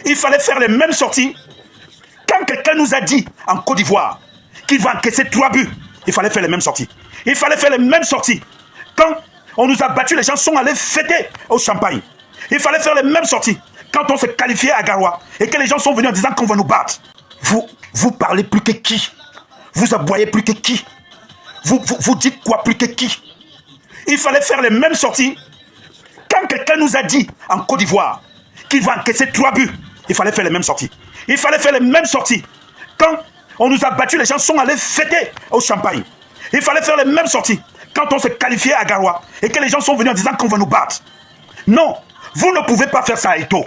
Il fallait faire les mêmes sorties. Quand quelqu'un nous a dit en Côte d'Ivoire qu'il va encaisser 3 buts, il fallait faire les mêmes sorties. Il fallait faire les mêmes sorties. Quand on nous a battus, les gens sont allés fêter au champagne. Il fallait faire les mêmes sorties. Quand on s'est qualifié à Garoua et que les gens sont venus en disant qu'on va nous battre. Vous parlez plus que qui? Vous aboyez plus que qui? Vous dites quoi plus que qui? Il fallait faire les mêmes sorties. Quand quelqu'un nous a dit en Côte d'Ivoire qu'il va encaisser 3 buts, il fallait faire les mêmes sorties. Il fallait faire les mêmes sorties. Quand on nous a battus, les gens sont allés fêter au champagne. Il fallait faire les mêmes sorties. Quand on s'est qualifié à Garoua et que les gens sont venus en disant qu'on va nous battre. Non, vous ne pouvez pas faire ça à Eto'o.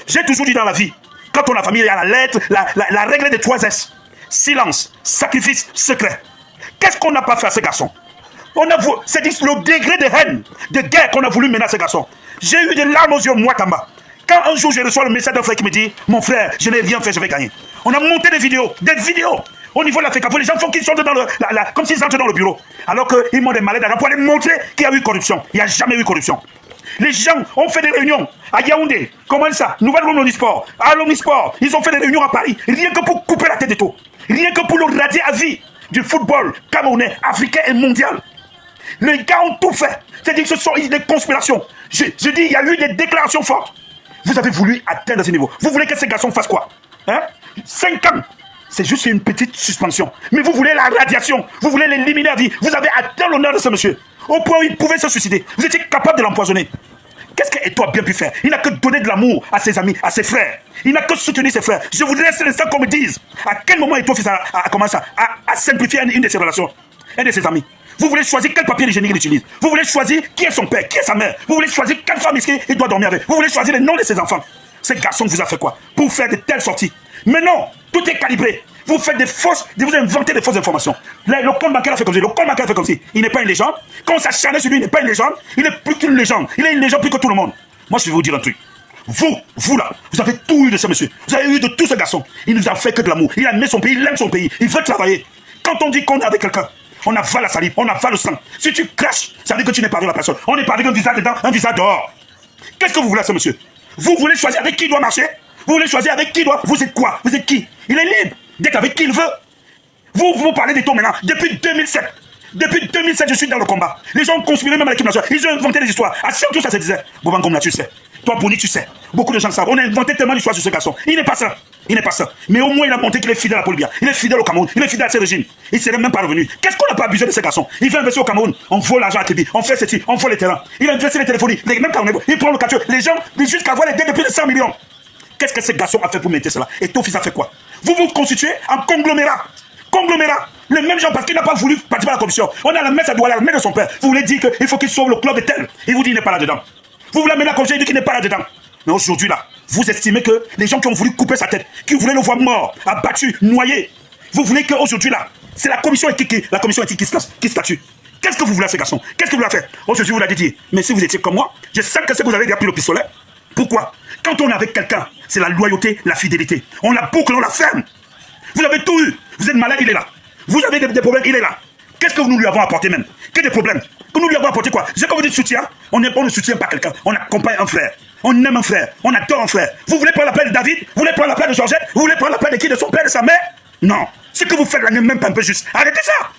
J'ai toujours dit dans la vie, quand on a famille, il y a la lettre, la règle des 3 S. Silence, sacrifice, secret. Qu'est-ce qu'on n'a pas fait à ces garçons? C'est le degré de haine, de guerre qu'on a voulu mener à ces garçons. J'ai eu des larmes aux yeux, moi, Tamba. Quand un jour je reçois le message d'un frère qui me dit, mon frère, je n'ai rien fait, je vais gagner. On a monté des vidéos au niveau de la FECAFO. Les gens font qu'ils sont dans comme s'ils entrent dans le bureau. Alors qu'ils m'ont des malades pour aller montrer qu'il y a eu corruption. Il n'y a jamais eu corruption. Les gens ont fait des réunions à Yaoundé, comment ça, Nouvelle Omnisport, à l'Omnisport. Ils ont fait des réunions à Paris, rien que pour couper la tête d'Eto'o. Rien que pour le radier à vie du football camerounais, africain et mondial. Les gars ont tout fait. C'est-à-dire que ce sont des conspirations. Je dis, il y a eu des déclarations fortes. Vous avez voulu atteindre ce niveau. Vous voulez que ces garçons fassent quoi? 5 ans. C'est juste une petite suspension. Mais vous voulez la radiation. Vous voulez l'éliminer à vie. Vous avez atteint l'honneur de ce monsieur. Au point où il pouvait se suicider. Vous étiez capable de l'empoisonner. Qu'est-ce qu'Eto'o a bien pu faire? Il n'a que donné de l'amour à ses amis, à ses frères. Il n'a que soutenu ses frères. Je voudrais à l'instant qu'on me dise à quel moment Eto'o a commencé à simplifier une de ses relations, un de ses amis. Vous voulez choisir quel papier hygiénique il utilise. Vous voulez choisir qui est son père, qui est sa mère. Vous voulez choisir quelle femme il doit dormir avec. Vous voulez choisir les noms de ses enfants. Ces garçons vous a fait quoi? Pour faire de telles sorties. Mais non, tout est calibré. Vous faites vous inventez des fausses informations. Le compte bancaire a fait comme ça. Le compte bancaire a fait comme si. Il n'est pas une légende. Quand on s'acharne sur lui, il n'est pas une légende. Il est plus qu'une légende. Il est une légende plus que tout le monde. Moi, je vais vous dire un truc. Vous là, vous avez tout eu de ce monsieur. Vous avez eu de tous ces garçons. Il nous a fait que de l'amour. Il a aimé son pays, il aime son pays. Il veut travailler. Quand on dit qu'on est avec quelqu'un, on avale la salive, on avale le sang. Si tu craches, ça veut dire que tu n'es pas avec la personne. On n'est pas avec un visage dedans, un visage dehors. Qu'est-ce que vous voulez à ce monsieur? Vous voulez choisir avec qui il doit marcher? Vous voulez choisir avec qui il doit... Vous êtes quoi? Vous êtes qui? Il est libre d'être avec qui il veut. Vous parlez d'Eto'o maintenant. Depuis 2007. Depuis 2007, je suis dans le combat. Les gens ont conspiré même à l'équipe nationale. Ils ont inventé des histoires. À surtout ça se disait. Boban Gomla, tu sais. Toi, Boni, tu sais. Beaucoup de gens savent. On a inventé tellement d'histoires sur ce garçon. Il n'est pas ça. Il n'est pas ça. Mais au moins, il a montré qu'il est fidèle à Paul Biya. Il est fidèle au Cameroun. Il est fidèle à ses régimes. Il ne serait même pas revenu. Qu'est-ce qu'on n'a pas abusé de ce garçon? Il vient investir au Cameroun. On vole l'argent à Kébi. On fait ceci. On vole les terrains. Il a investi les téléphonies. Même quand il prend le capture. Les gens, jusqu'à voir les dettes de plus de 100 millions. Qu'est-ce que ce garçon a fait pour mettre cela? Et ton fils a fait quoi? Vous vous constituez en conglomérat. Conglomérat. Les mêmes gens, parce qu'il n'a pas voulu participer à la corruption. On a la messe à Douala, la messe de son père. Vous voulez dire qu'il faut qu'il sauve le club de tel. Il vous dit qu'il n'est pas là-dedans. Vous voulez amener la corruption, il dit qu'il n'est pas là-dedans. Mais aujourd'hui, là, vous estimez que les gens qui ont voulu couper sa tête, qui voulaient le voir mort, abattu, noyé, vous voulez qu'aujourd'hui, là, c'est la commission éthique qui statue. Qu'est-ce que vous voulez à ces garçons? Qu'est-ce que vous voulez faire? Aujourd'hui, vous l'avez dit. Mais si vous étiez comme moi, je sais que vous avez déjà pris le pistolet. Pourquoi? Quand on est avec quelqu'un, c'est la loyauté, la fidélité. On la boucle, on la ferme. Vous avez tout eu. Vous êtes malade, il est là. Vous avez des problèmes, il est là. Qu'est-ce que nous lui avons apporté même? Que des problèmes? Que nous lui avons apporté quoi? Je sais que vous dites soutien. On ne soutient pas quelqu'un. On accompagne un frère. On aime un frère. On adore un frère. Vous voulez prendre la place de David? Vous voulez prendre la place de Georgette? Vous voulez prendre la place de qui? De son père, de sa mère? Non. Ce que vous faites là n'est même pas un peu juste. Arrêtez ça.